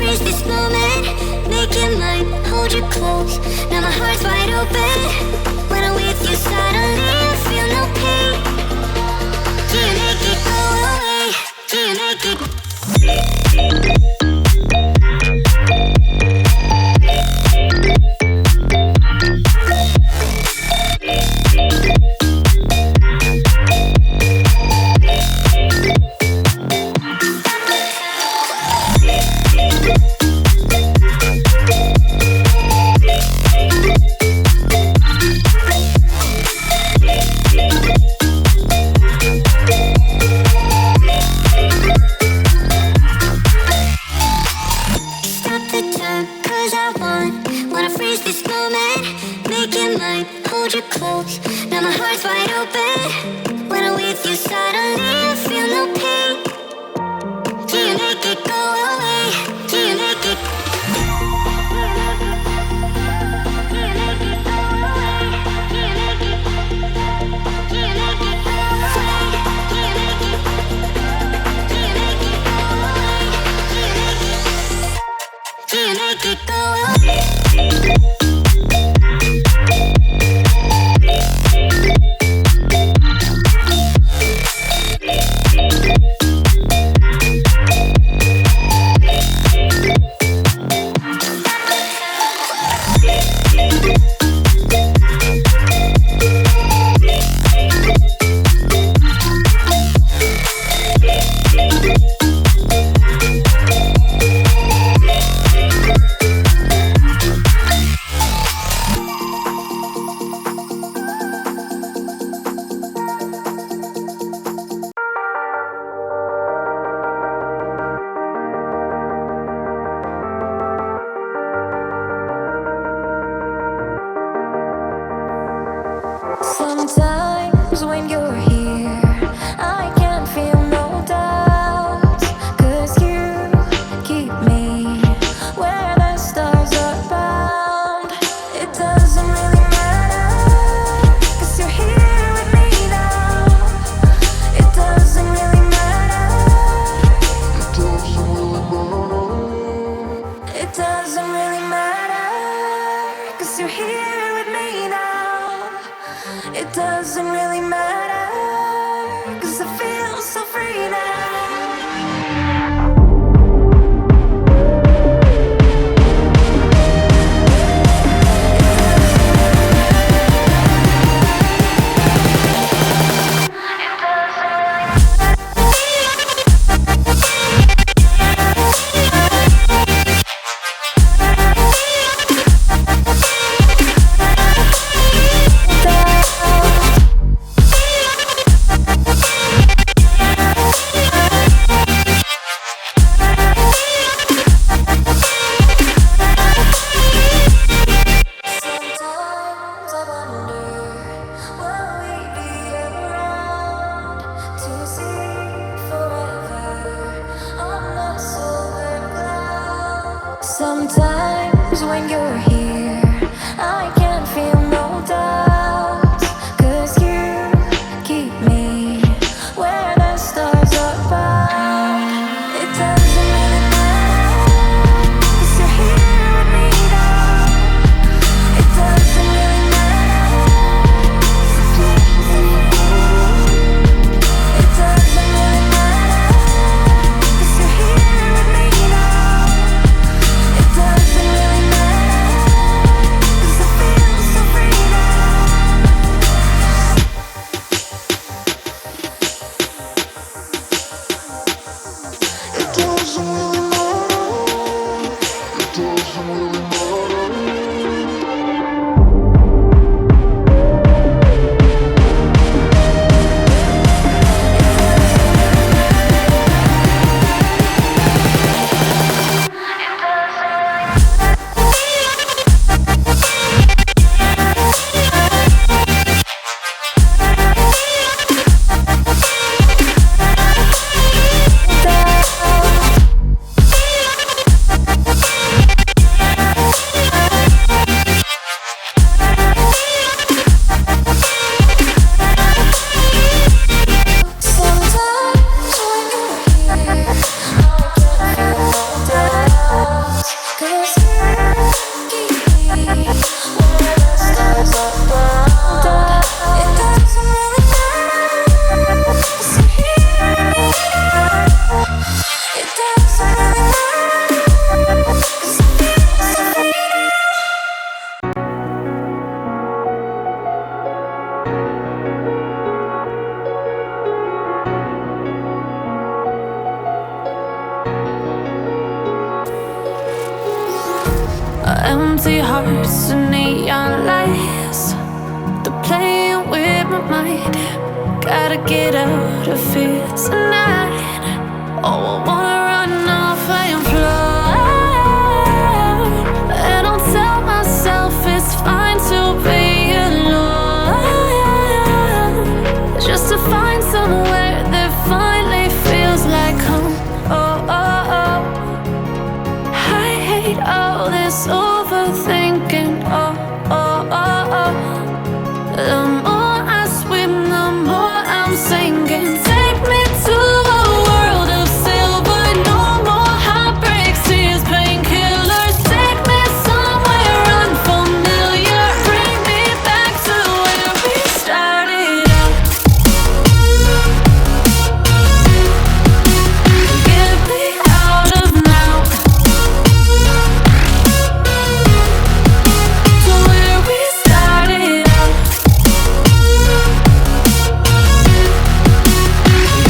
freeze this moment, make it mine, hold you close. Now my heart's wide open. When I'm with you, suddenly I feel no pain. Do you make it go away? Do you make it? Sometimes when you're here, I can feel no doubt, 'cause you keep me where the stars are bound. It doesn't really matter, 'cause you're here with me now. It doesn't really matter. It doesn't really matter, 'cause you're here with me now. It doesn't really matter, 'cause I feel so free now. Sometimes when you're here, I can feel no doubt, 'cause you keep me where the stars are bound. It doesn't really matter, 'cause you're here with me now. It doesn't really matter. It doesn't really matter, 'cause you're here with me now. It doesn't Empty hearts and neon lights, they're playing with my mind. Gotta get out of here tonight. Oh, I wanna run off and fly. And I'll tell myself it's fine to be alone, just to find somewhere that finally feels like home. Oh, oh, oh. I hate all this overthinking. Oh, oh, oh, oh. The more I swim, the more I'm sinking. Take me to a world of silver. No more heartbreaks, tears, painkillers. Take me somewhere unfamiliar. Bring me back to where we started out. Get me out of now, to where we started out.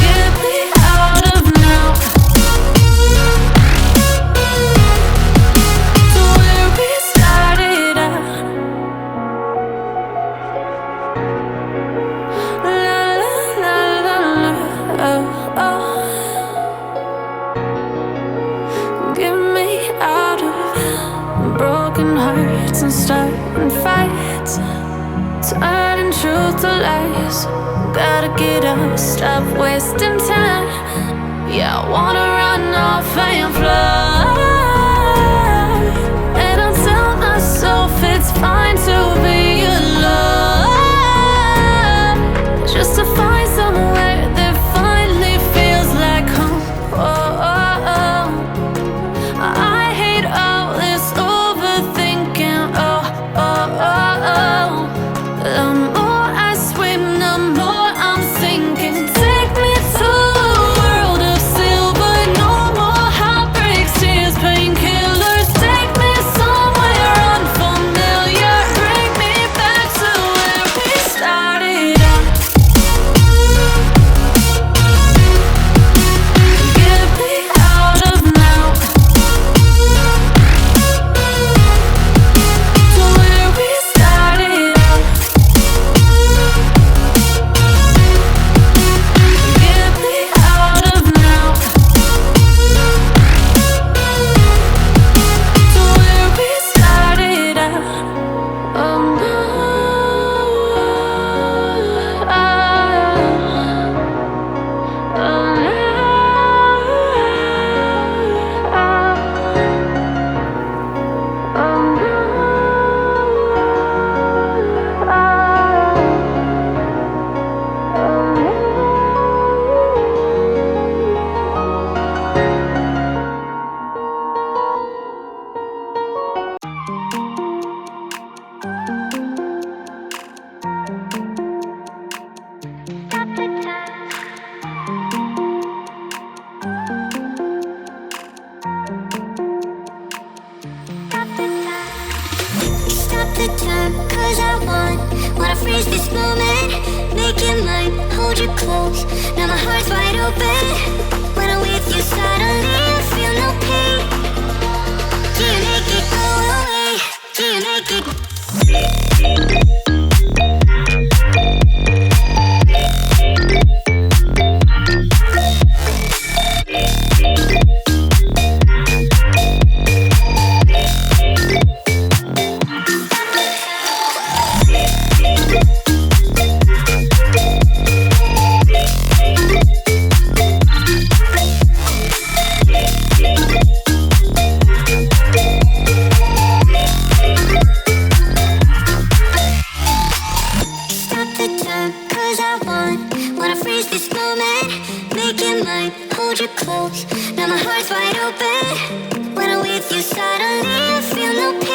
Get me out of now, to where we started out. La la la la la, oh, oh. Get me out of broken hearts and starting fights, turning truth to lies. Gotta get up, stop wasting time. Yeah, I wanna run off and fly. And I'll tell myself it's fine to be alone, just to find somewhere that finally feels like home. Oh, oh, oh. I hate all this overthinking. Oh, oh, oh, oh. The more I swim, the more I'm sinking. Take me to a world of silver. No more heartbreaks, tears, painkillers. Take me somewhere unfamiliar. Bring me back to where we started out. Get me out of now, to where we started out. Get me out of now, to where we started out. Oh no, oh Stop the time, 'cause I wanna freeze this moment. Make it mine, hold you close. Now my heart's wide open. When I'm with you, suddenly I feel no pain. Do you make it go away? Do you make it? Stop the time, 'cause I wanna freeze this moment. Make it mine, hold you close. Now my heart's wide open. When I'm with you, suddenly I feel no pain.